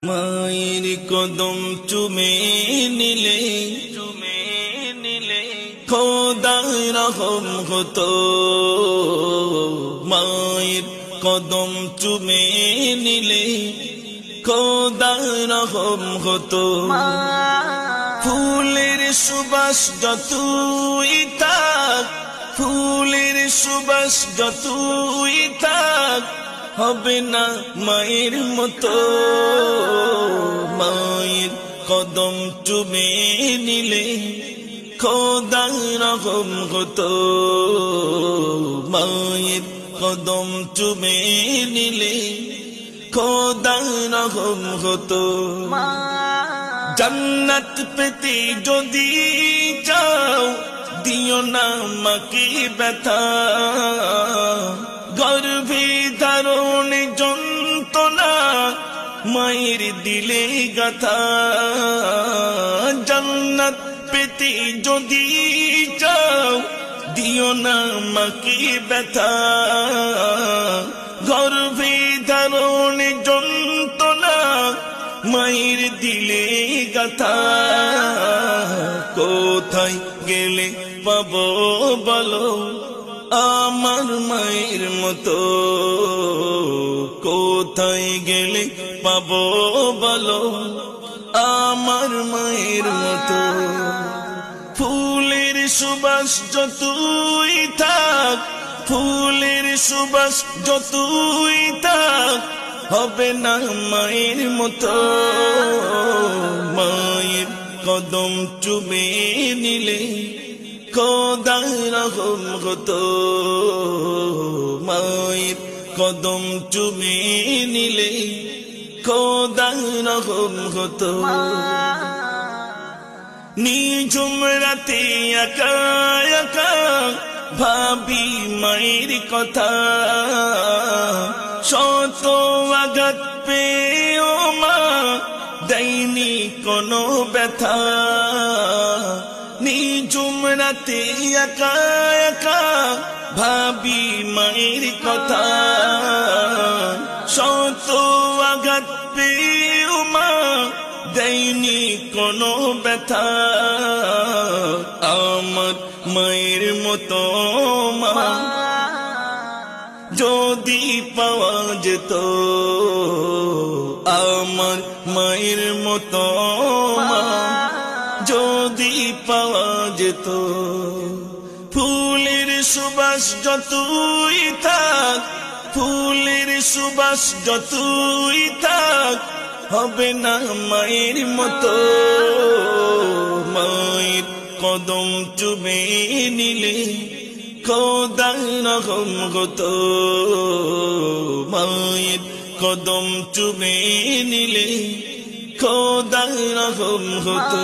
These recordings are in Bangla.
মায়ের কদম চুমে নিলে খোদার রহম হতো। মায়ের কদম চুমে নিলে খোদার রহম হতো। ফুলের সুবাস যতই থাক, ফুলের সুবাস যতই থাক, হবে না মায়ের মতো। মায়ের কদম চুমে নিলে খোদার রহম হতো। মায়ের কদম চুমে নিলে খোদার রহম হতো। জান্নাত পেতে যদি চাও, দিও না মাকে ব্যথা। গর্ভে ধারণে যন্ত্রণা, মায়ের দিলে গাথা। জান্নাত পেতে যদি চাও, দিও না মাকে ব্যথা। গর্ভে ধারণে যন্ত্রণা, মায়ের দিলে গাথা। কোথায় গেলে পাবো বলো আমার মায়ের মতো? কোথায় গেলে পাবো বলো আমার মায়ের মতো? ফুলের সুবাস যতই থাক, ফুলের সুবাস যতই থাক, হবে না মায়ের মতো। মায়ের কদম চুমে নিলে খোদার রহম হতো। মায়ের কদম চুমে নিলে খোদার রহম হতো। নিঝুম রাতে একা একা ভাবি মায়ের কথা। শত আঘাত পেয়েও মা দেয়নি কোনো ব্যথা। নিঝুম রাতে একা একা ভাবি মায়ের কথা। শত আঘাত পেয়েও মা দেয়নি কোনো ব্যথা। আমার মায়ের মতো মা যদি পাওয়া যেত, আমার মায়ের মতো মা যদি পাওয়া যেত। ফুলের সুবাস যতই থাক, ফুলের সুবাস যতই থাক, হবে না মায়ের মতো। মায়ের কদম চুমে নিলে খোদার রহম হতো। মায়ের কদম চুমে নিলে খোদার রহম হতো।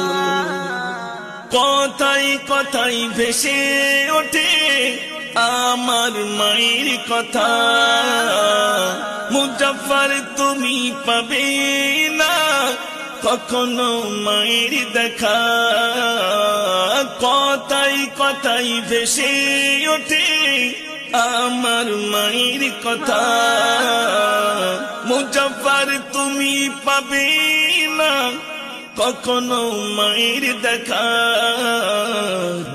কথায় কথায় ভেসে ওঠে আমার মায়ের কথা। মুজাফফর তুমি পাবে না কখনো মায়ের দেখা। কথায় কথায় ভেসে ওঠে আমার মায়ের কথা। মুজাফফর তুমি পাবে না কখনো মায়ের দেখা।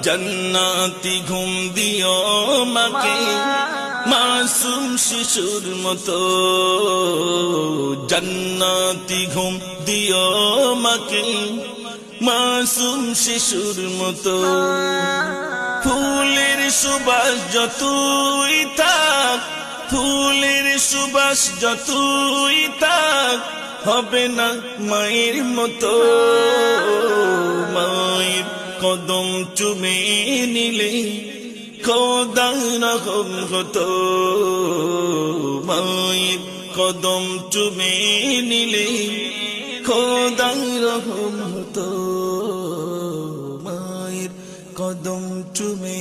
জান্নাতি ঘুম দিও মাকে মাসুম শিশুর মতো। জান্নাতি ঘুম দিও মাকে মাসুম শিশুর মতো। ফুলের সুবাস যতই থাক, ফুলের সুবাস যতই থাক, হবে না মায়ের মতো। মায়ের কদম চুমে নিলে খোদার রহম হতো। মায়ের কদম চুমে নিলে খোদার রহম হতো। মায়ের কদম চুমে